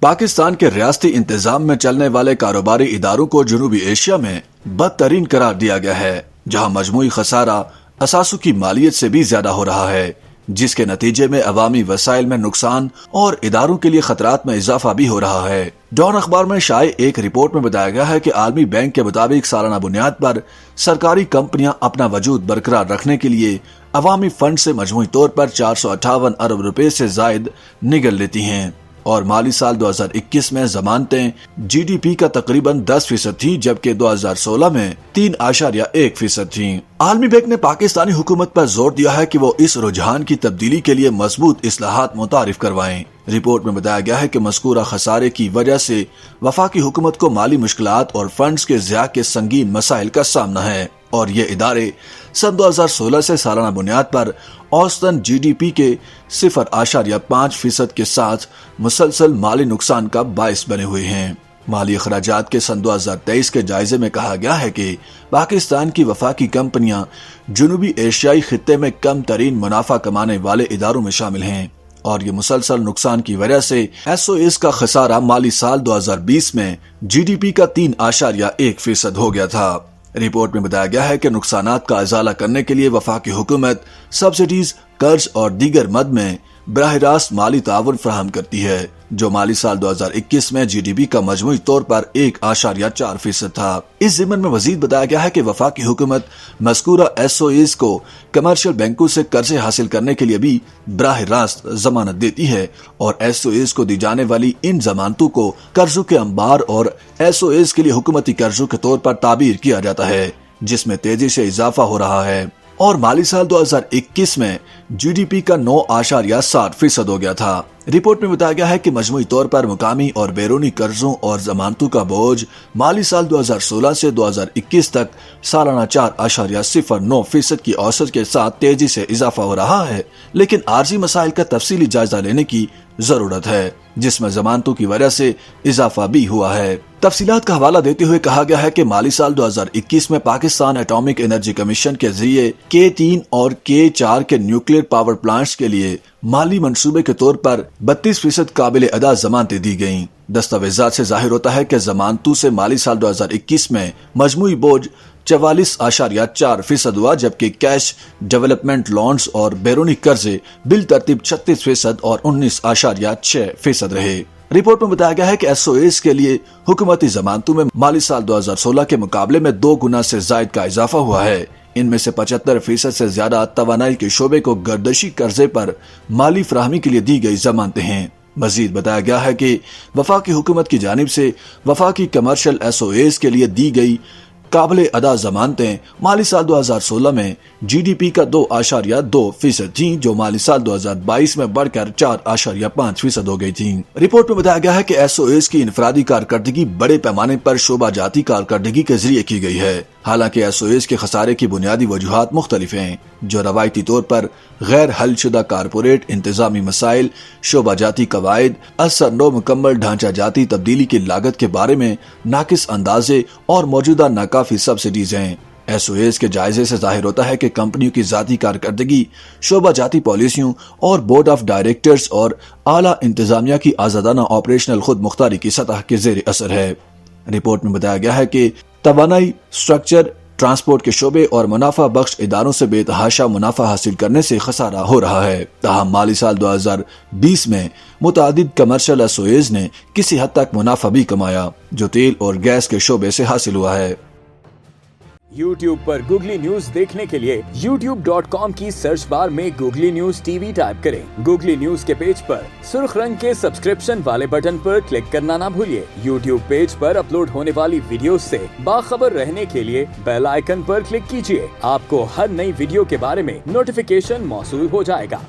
पाकिस्तान के रियासती इंतजाम में चलने वाले कारोबारी इदारों को जनूबी एशिया में बदतरीन करार दिया गया है, जहां मजमूई खसारा असासों की मालियत से भी ज्यादा हो रहा है, जिसके नतीजे में अवामी वसाइल में नुकसान और इदारों के लिए खतरात में इजाफा भी हो रहा है। डॉन अखबार में शाये एक रिपोर्ट में बताया गया है कि आलमी बैंक के मुताबिक सालाना बुनियाद पर सरकारी कंपनियां अपना वजूद बरकरार रखने के लिए अवामी फंड से मजमूई तौर पर 458 अरब रुपए से जायद निगल लेती हैं और माली साल 2021 में जमानतें जीडीपी का तकरीबन 10% थी, जबकि 2016 में 3.1% थी। आलमी बैंक ने पाकिस्तानी हुकूमत पर जोर दिया है कि वो इस रुझान की तब्दीली के लिए मजबूत इस्लाहात मुतारिफ करवाएं। रिपोर्ट में बताया गया है कि मज़कूरा खसारे की वजह से वफाकी हुकूमत को माली मुश्किलात और फंड्स के ज़िया के संगीन मसाइल का सामना है और ये इदारे सन 2016 से सालाना बुनियाद पर औसतन जीडीपी के 0.5% के साथ मुसलसल माली नुकसान का बाइस बने हुए हैं। माली अखराजात के सन 2023 के जायजे में कहा गया है कि पाकिस्तान की वफाकी कंपनियां जनूबी एशियाई खित्ते में कम तरीन मुनाफा कमाने वाले इदारों में शामिल हैं और ये मुसलसल नुकसान की वजह से एसओएस का खसारा माली साल 2020 में जीडीपी का 3.1% हो गया था। रिपोर्ट में बताया गया है कि नुकसानात का इजाला करने के लिए वफाकी हुकूमत सब्सिडीज, कर्ज और दीगर मद में बराह रास्त माली ताउन फराहम करती है, जो माली साल 2021 में जीडीपी का मजमूई तौर पर 1.4% था। इस ज़िमन में मजीद बताया गया है कि वफाकी हुकूमत मज़कूरा एसओएस को कमर्शियल बैंकों से कर्जे हासिल करने के लिए भी बराह रास्त जमानत देती है और एसओएस को दी जाने वाली इन जमानतों को कर्जों के अंबार और एसओएस के लिए हुकूमती कर्जों के तौर पर ताबीर किया जाता है, जिसमें तेजी से इजाफा हो रहा है और माली साल 2021 में जीडीपी का 9.7% हो गया था। रिपोर्ट में बताया गया है कि मजमूई तौर पर मुकामी और बैरूनी कर्जों और जमानतों का बोझ माली साल 2016 से 2021 तक सालाना 4.09% की औसत के साथ तेजी से इजाफा हो रहा है, लेकिन आर्जी मसाइल का तफसीली जायजा लेने की जरूरत है, जिसमें जमानतों की वजह से इजाफा भी हुआ है। तफसीलात का हवाला देते हुए कहा गया है कि माली साल 2021 में पाकिस्तान एटॉमिक एनर्जी कमीशन के जरिए K3 और K4 के न्यूक्लियर पावर प्लांट्स के लिए माली मंसूबे के तौर पर 32% काबिल अदा जमानतें दी गयी। दस्तावेजात से जाहिर होता है कि जमानतों से माली साल 2021 में मजमूई बोझ 44.4% हुआ, जबकि कैश, डेवलपमेंट लोन्स और बैरूनी कर्जे बिल तरतीब 36% और 19.6% रहे। रिपोर्ट में बताया गया है कि एसओएस के लिए हुकूमती जमानतों में माली साल 2016 के मुकाबले में 2 गुना से जायद का इजाफा हुआ है। इनमें से 75% से ज्यादा तवानाई के शोबे को गर्दशी कर्जे पर माली फराहमी के लिए दी गई जमानतें हैं। मजीद बताया गया है कि वफाकी हुकूमत की जानिब से वफाकी कमर्शियल एसओएस के लिए दी गई काबिल अदा जमानतें माली साल 2016 में जीडीपी का 2.2% थी, जो माली साल 2022 में बढ़कर 4.5% हो गई थी। रिपोर्ट में बताया गया है कि एसओएस की इनफरादी कारकर्दगी बड़े पैमाने पर शोबा जाती कारकर्दगी के जरिए की गई है। हालांकि एसओएस के खसारे की बुनियादी वजूहात मुख्तलिफ हैं, जो रवायती तौर पर गैर हल शुदा कारपोरेट इंतजामी मसाइल, शोबा जाती कवायद, असर नो मुकम्मल ढांचा जाती तब्दीली की लागत के बारे में नाकिस अंदाजे और मौजूदा नाकाफी सब्सिडीज हैं। एसओएस के जायजे से जाहिर होता है कि कंपनियों की जाती कारकर्दगी, शोबा जाती पॉलिसियों और बोर्ड ऑफ डायरेक्टर्स और आला इंतजामिया की आजादाना ऑपरेशनल खुद मुख्तारी की सतह के जेर असर है। रिपोर्ट में बताया गया है कि तवानाई, स्ट्रक्चर, ट्रांसपोर्ट के शोबे और मुनाफा बख्श इदारों से बेतहाशा मुनाफा हासिल करने से खसारा हो रहा है। ताहम माली साल 2020 में मुतादिद कमर्शियल एसओएस ने किसी हद तक मुनाफा भी कमाया, जो तेल और गैस के शोबे से हासिल हुआ है। YouTube पर गूगली न्यूज देखने के लिए youtube.com की सर्च बार में गूगली न्यूज टीवी टाइप करें। गूगली न्यूज के पेज पर सुर्ख रंग के सब्सक्रिप्शन वाले बटन पर क्लिक करना ना भूलिए। YouTube पेज पर अपलोड होने वाली वीडियो से बाखबर रहने के लिए बेल आइकन पर क्लिक कीजिए। आपको हर नई वीडियो के बारे में नोटिफिकेशन मौसूल हो जाएगा।